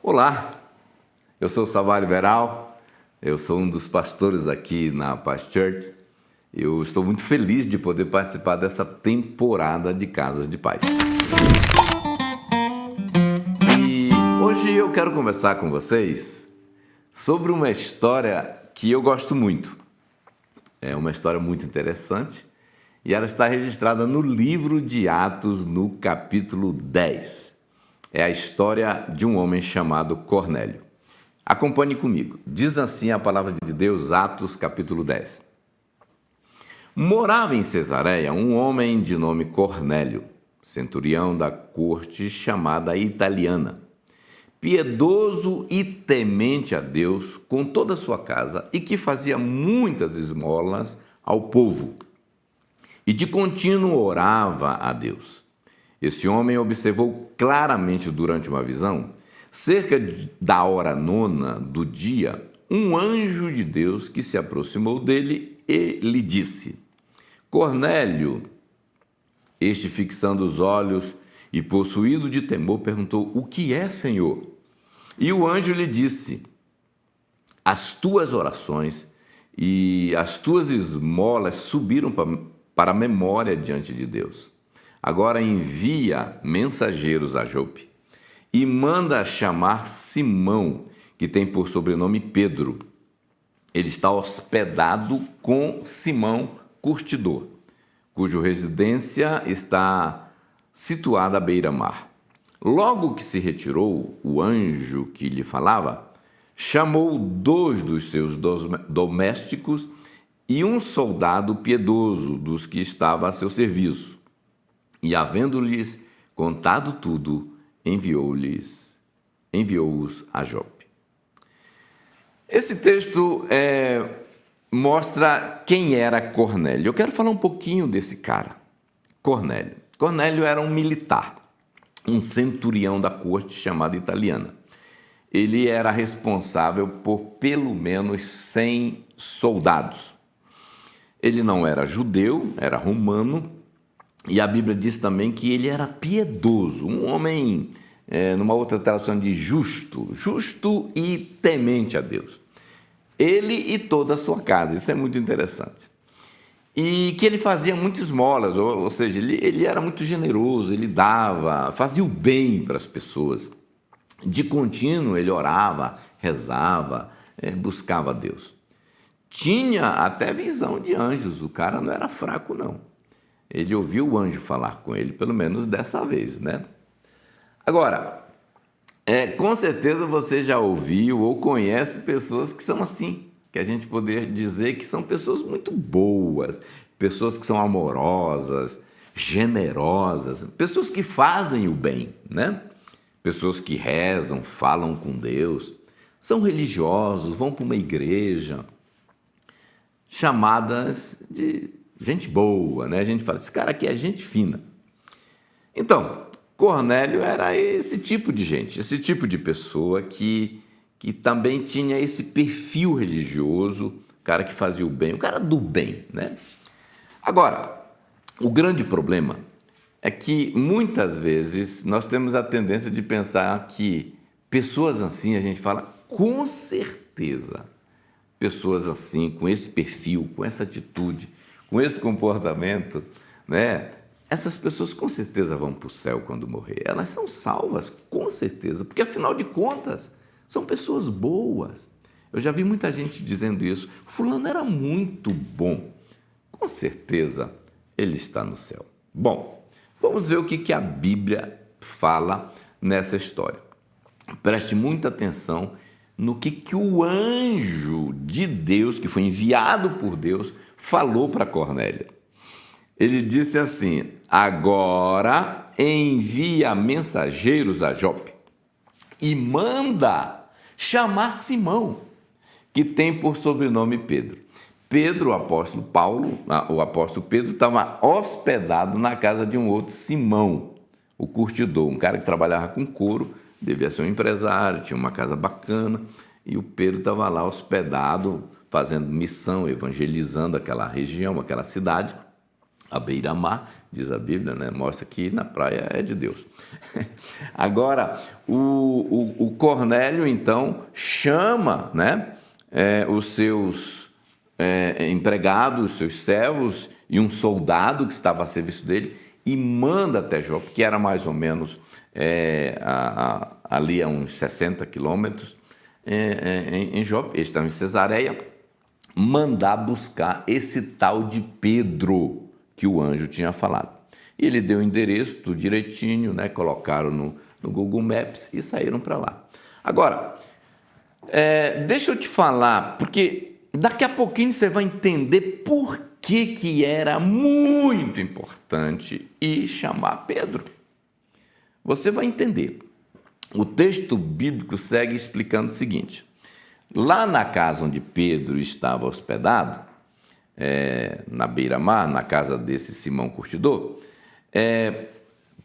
Olá, eu sou o Savá Liberal, eu sou um dos pastores aqui na Paz Church. Eu estou muito feliz de poder participar dessa temporada de Casas de Paz. E hoje eu quero conversar com vocês sobre uma história que eu gosto muito. É uma história muito interessante e ela está registrada no livro de Atos, no capítulo 10. É a história de um homem chamado Cornélio. Acompanhe comigo. Diz assim a palavra de Deus, Atos, capítulo 10. Morava em Cesareia um homem de nome Cornélio, centurião da corte chamada italiana, piedoso e temente a Deus com toda a sua casa e que fazia muitas esmolas ao povo e de contínuo orava a Deus. Esse homem observou claramente durante uma visão, cerca da hora 9 do dia, um anjo de Deus que se aproximou dele e lhe disse: Cornélio. Este, fixando os olhos e possuído de temor, perguntou: O que é, Senhor? E o anjo lhe disse: As tuas orações e as tuas esmolas subiram para a memória diante de Deus. Agora envia mensageiros a Jope e manda chamar Simão, que tem por sobrenome Pedro. Ele está hospedado com Simão Curtidor, cuja residência está situada à beira-mar. Logo que se retirou, o anjo que lhe falava chamou 2 dos seus domésticos e um soldado piedoso dos que estava a seu serviço. E, havendo-lhes contado tudo, enviou-os a Jope. Esse texto mostra quem era Cornélio. Eu quero falar um pouquinho desse cara, Cornélio. Cornélio era um militar, um centurião da corte chamada italiana. Ele era responsável por pelo menos 100 soldados. Ele não era judeu, era romano, e a Bíblia diz também que ele era piedoso, um homem, numa outra tradução, de justo e temente a Deus. Ele e toda a sua casa, isso é muito interessante. E que ele fazia muitas esmolas, ou seja, ele era muito generoso, ele dava, fazia o bem para as pessoas. De contínuo ele orava, rezava, buscava a Deus. Tinha até visão de anjos, o cara não era fraco não. Ele ouviu o anjo falar com ele, pelo menos dessa vez, né? Agora, com certeza você já ouviu ou conhece pessoas que são assim, que a gente poderia dizer que são pessoas muito boas, pessoas que são amorosas, generosas, pessoas que fazem o bem, né? Pessoas que rezam, falam com Deus, são religiosos, vão para uma igreja, chamadas de gente boa, né? A gente fala, esse cara aqui é gente fina. Então, Cornélio era esse tipo de gente, esse tipo de pessoa que também tinha esse perfil religioso, cara que fazia o bem, o cara do bem, né? Agora, o grande problema é que muitas vezes nós temos a tendência de pensar que pessoas assim, a gente fala, com certeza, pessoas assim, com esse perfil, com essa atitude, com esse comportamento, né? Essas pessoas com certeza vão para o céu quando morrer. Elas são salvas, com certeza, porque afinal de contas, são pessoas boas. Eu já vi muita gente dizendo isso. Fulano era muito bom. Com certeza, ele está no céu. Bom, vamos ver o que a Bíblia fala nessa história. Preste muita atenção no que o anjo de Deus, que foi enviado por Deus, falou para Cornélio. Ele disse assim: agora envia mensageiros a Jope e manda chamar Simão, que tem por sobrenome Pedro. Pedro, o apóstolo Pedro, estava hospedado na casa de um outro Simão, o curtidor, um cara que trabalhava com couro, devia ser um empresário, tinha uma casa bacana, e o Pedro estava lá hospedado, fazendo missão, evangelizando aquela região, aquela cidade, à beira-mar, diz a Bíblia, né? Mostra que na praia é de Deus. Agora, o Cornélio, então, chama, né, os seus empregados, os seus servos e um soldado que estava a serviço dele e manda até Jope, que era mais ou menos ali a uns 60 quilômetros em Jope, eles estavam em Cesareia, mandar buscar esse tal de Pedro que o anjo tinha falado. E ele deu o endereço tudo direitinho, né? Colocaram no Google Maps e saíram para lá. Agora, deixa eu te falar, porque daqui a pouquinho você vai entender por que era muito importante ir chamar Pedro. Você vai entender. O texto bíblico segue explicando o seguinte: lá na casa onde Pedro estava hospedado, na beira-mar, na casa desse Simão Curtidor,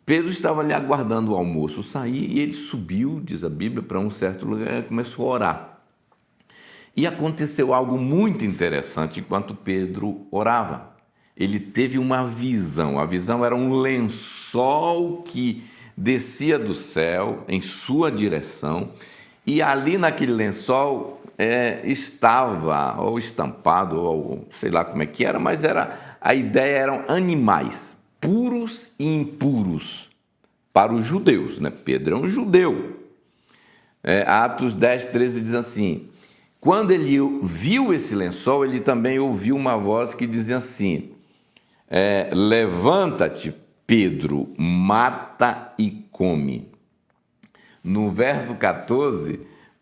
Pedro estava ali aguardando o almoço sair e ele subiu, diz a Bíblia, para um certo lugar e começou a orar. E aconteceu algo muito interessante enquanto Pedro orava. Ele teve uma visão. A visão era um lençol que descia do céu em sua direção e ali naquele lençol estava ou estampado, ou sei lá como é que era, mas a ideia eram animais puros e impuros para os judeus, né? Pedro é um judeu. Atos 10, 13 diz assim: quando ele viu esse lençol, ele também ouviu uma voz que dizia assim: levanta-te, Pedro, mata e come. No verso 14,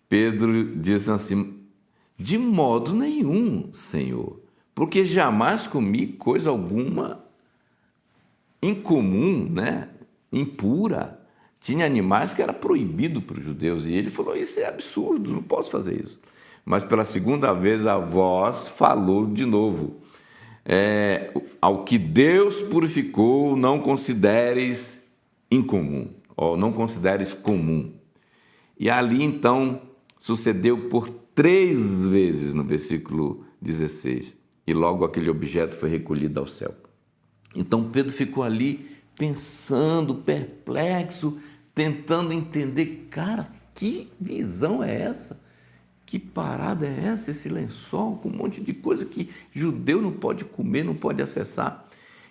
Pedro diz assim: de modo nenhum, Senhor, porque jamais comi coisa alguma incomum, né? Impura. Tinha animais que era proibido para os judeus. E ele falou: isso é absurdo, não posso fazer isso. Mas pela segunda vez a voz falou de novo: ao que Deus purificou, não consideres incomum, ou não consideres comum. E ali então sucedeu por 3 vezes no versículo 16. E logo aquele objeto foi recolhido ao céu. Então Pedro ficou ali pensando, perplexo, tentando entender: cara, que visão é essa? Que parada é essa? Esse lençol com um monte de coisa que judeu não pode comer, não pode acessar.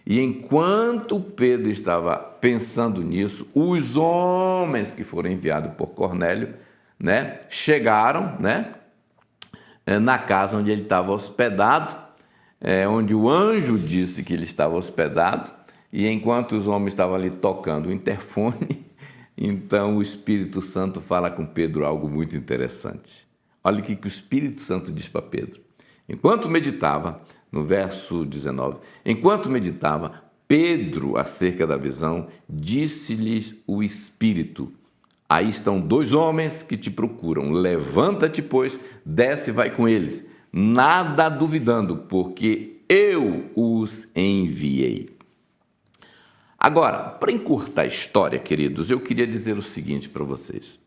E enquanto Pedro estava pensando nisso, os homens que foram enviados por Cornélio, né, chegaram, né, na casa onde ele estava hospedado, onde o anjo disse que ele estava hospedado, e enquanto os homens estavam ali tocando o interfone, então o Espírito Santo fala com Pedro algo muito interessante. Olha o que o Espírito Santo diz para Pedro. Enquanto meditava, no verso 19, enquanto meditava, Pedro, acerca da visão, disse-lhes o Espírito: aí estão 2 homens que te procuram. Levanta-te, pois, desce e vai com eles, nada duvidando, porque eu os enviei. Agora, para encurtar a história, queridos, eu queria dizer o seguinte para vocês.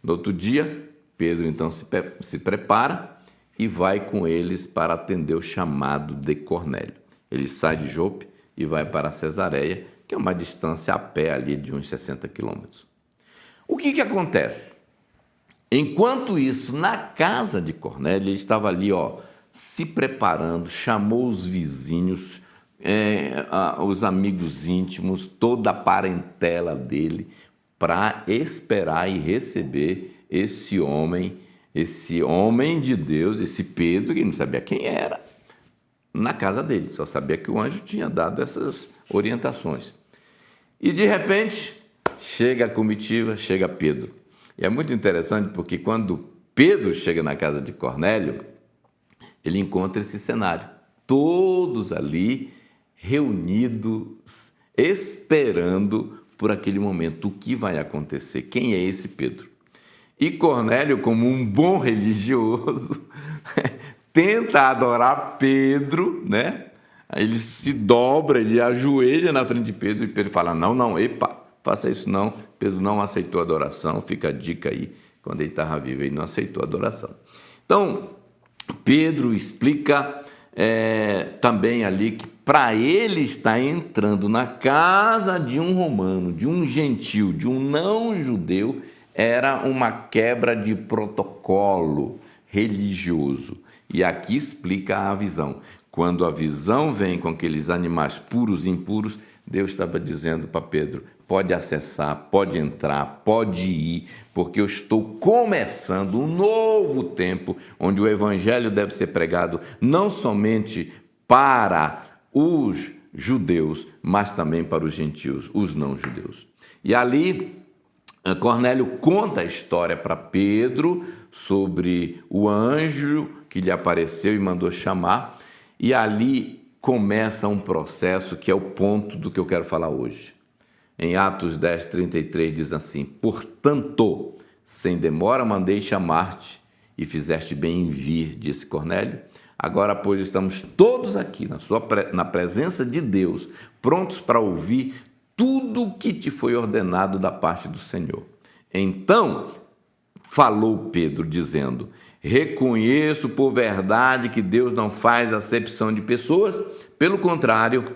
No outro dia, Pedro então se prepara e vai com eles para atender o chamado de Cornélio. Ele sai de Jope e vai para Cesareia, que é uma distância a pé ali de uns 60 quilômetros. O que acontece? Enquanto isso, na casa de Cornélio, ele estava ali, se preparando, chamou os vizinhos, os amigos íntimos, toda a parentela dele, para esperar e receber esse homem de Deus, esse Pedro, que não sabia quem era, na casa dele, só sabia que o anjo tinha dado essas orientações. E de repente, chega a comitiva, chega Pedro. E é muito interessante porque quando Pedro chega na casa de Cornélio, ele encontra esse cenário. Todos ali reunidos, esperando por aquele momento. O que vai acontecer? Quem é esse Pedro? E Cornélio, como um bom religioso, tenta adorar Pedro, né? Ele se dobra, ele ajoelha na frente de Pedro e Pedro fala: não, epa, faça isso não. Pedro não aceitou a adoração, fica a dica aí, quando ele estava vivo, ele não aceitou a adoração. Então, Pedro explica também ali que para ele estar entrando na casa de um romano, de um gentil, de um não-judeu, era uma quebra de protocolo religioso. E aqui explica a visão. Quando a visão vem com aqueles animais puros e impuros, Deus estava dizendo para Pedro: pode acessar, pode entrar, pode ir, porque eu estou começando um novo tempo, onde o evangelho deve ser pregado não somente para os judeus, mas também para os gentios, os não-judeus. E ali, Cornélio conta a história para Pedro sobre o anjo que lhe apareceu e mandou chamar, e ali começa um processo que é o ponto do que eu quero falar hoje. Em Atos 10, 33 diz assim: portanto, sem demora mandei chamar-te, e fizeste bem em vir, disse Cornélio. Agora, pois, estamos todos aqui na presença de Deus, prontos para ouvir tudo o que te foi ordenado da parte do Senhor. Então, falou Pedro, dizendo: reconheço por verdade que Deus não faz acepção de pessoas, pelo contrário,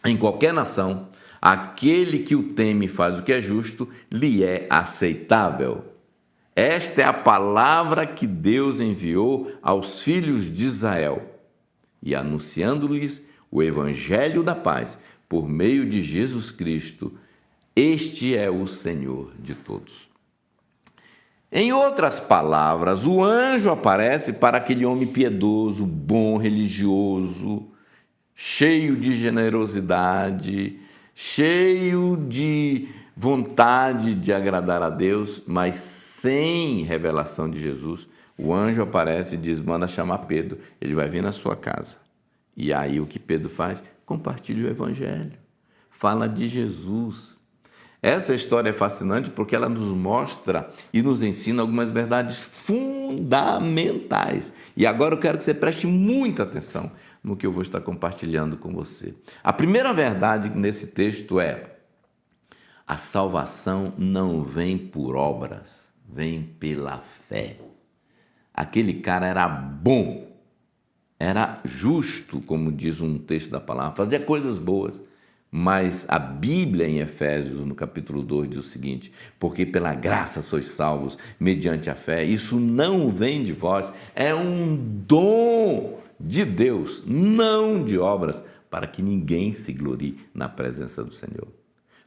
em qualquer nação, aquele que o teme e faz o que é justo, lhe é aceitável. Esta é a palavra que Deus enviou aos filhos de Israel, e anunciando-lhes o evangelho da paz, por meio de Jesus Cristo, este é o Senhor de todos. Em outras palavras, o anjo aparece para aquele homem piedoso, bom, religioso, cheio de generosidade, cheio de vontade de agradar a Deus, mas sem revelação de Jesus. O anjo aparece e diz: manda chamar Pedro, ele vai vir na sua casa. E aí o que Pedro faz? Compartilha o evangelho, fala de Jesus. Essa história é fascinante porque ela nos mostra e nos ensina algumas verdades fundamentais. E agora eu quero que você preste muita atenção no que eu vou estar compartilhando com você. A primeira verdade nesse texto é: a salvação não vem por obras, vem pela fé. Aquele cara era bom, era justo, como diz um texto da palavra, fazia coisas boas. Mas a Bíblia, em Efésios, no capítulo 2, diz o seguinte: porque pela graça sois salvos, mediante a fé. Isso não vem de vós, é um dom de Deus, não de obras, para que ninguém se glorie na presença do Senhor.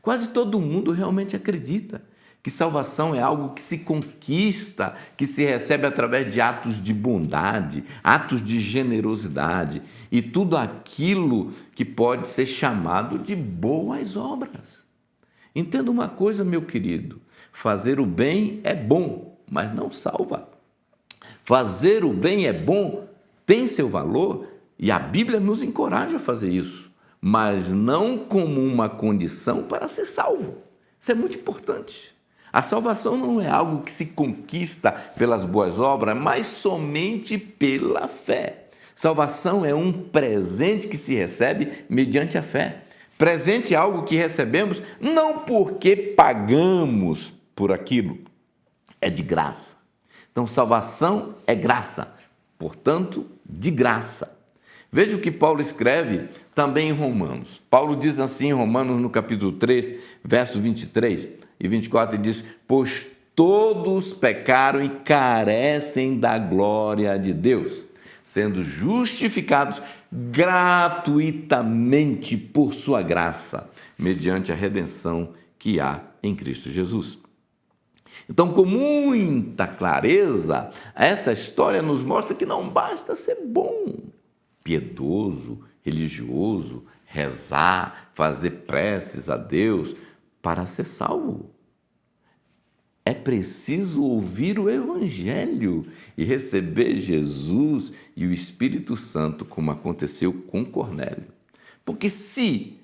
Quase todo mundo realmente acredita que salvação é algo que se conquista, que se recebe através de atos de bondade, atos de generosidade e tudo aquilo que pode ser chamado de boas obras. Entenda uma coisa, meu querido: fazer o bem é bom, mas não salva. Fazer o bem é bom, tem seu valor, e a Bíblia nos encoraja a fazer isso, mas não como uma condição para ser salvo. Isso é muito importante. A salvação não é algo que se conquista pelas boas obras, mas somente pela fé. Salvação é um presente que se recebe mediante a fé. Presente é algo que recebemos não porque pagamos por aquilo, é de graça. Então, salvação é graça, portanto, de graça. Veja o que Paulo escreve também em Romanos. Paulo diz assim em Romanos, no capítulo 3, versos 23 e 24, ele diz: pois todos pecaram e carecem da glória de Deus, sendo justificados gratuitamente por sua graça, mediante a redenção que há em Cristo Jesus. Então, com muita clareza, essa história nos mostra que não basta ser bom, piedoso, religioso, rezar, fazer preces a Deus para ser salvo. É preciso ouvir o Evangelho e receber Jesus e o Espírito Santo, como aconteceu com Cornélio. Porque se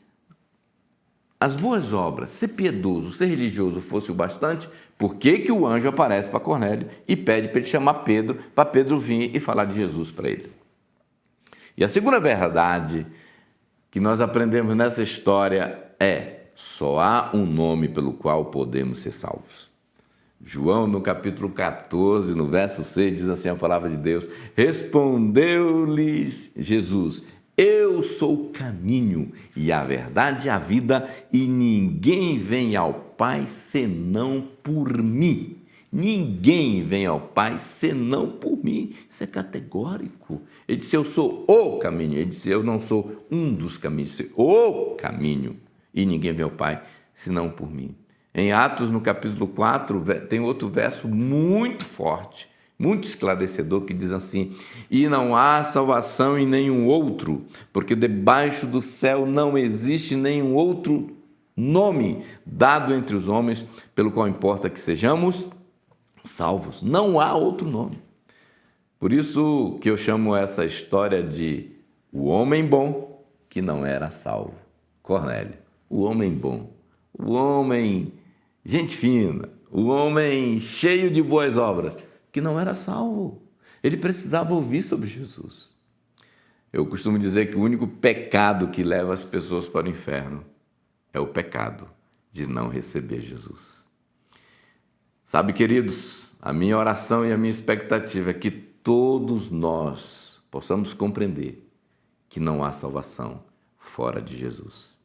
as boas obras, ser piedoso, ser religioso fosse o bastante, por que o anjo aparece para Cornélio e pede para ele chamar Pedro, para Pedro vir e falar de Jesus para ele? E a segunda verdade que nós aprendemos nessa história é: só há um nome pelo qual podemos ser salvos. João, no capítulo 14, no verso 6, diz assim a palavra de Deus: respondeu-lhes Jesus: Eu sou o caminho e a verdade e a vida, e ninguém vem ao Pai senão por mim. Ninguém vem ao Pai senão por mim. Isso é categórico. Ele disse, eu sou o caminho. Ele disse, eu não sou um dos caminhos, eu sou o caminho. E ninguém vem ao Pai senão por mim. Em Atos, no capítulo 4, tem outro verso muito forte, muito esclarecedor, que diz assim: e não há salvação em nenhum outro, porque debaixo do céu não existe nenhum outro nome dado entre os homens, pelo qual importa que sejamos salvos. Não há outro nome. Por isso que eu chamo essa história de o homem bom que não era salvo. Cornélio, o homem bom, o homem gente fina, o homem cheio de boas obras, que não era salvo. Ele precisava ouvir sobre Jesus. Eu costumo dizer que o único pecado que leva as pessoas para o inferno é o pecado de não receber Jesus. Sabe, queridos, a minha oração e a minha expectativa é que todos nós possamos compreender que não há salvação fora de Jesus.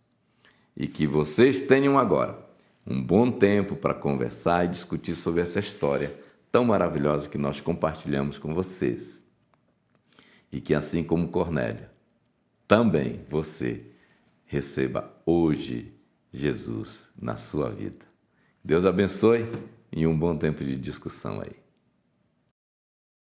E que vocês tenham agora um bom tempo para conversar e discutir sobre essa história tão maravilhosa que nós compartilhamos com vocês. E que, assim como Cornélio, também você receba hoje Jesus na sua vida. Deus abençoe e um bom tempo de discussão aí.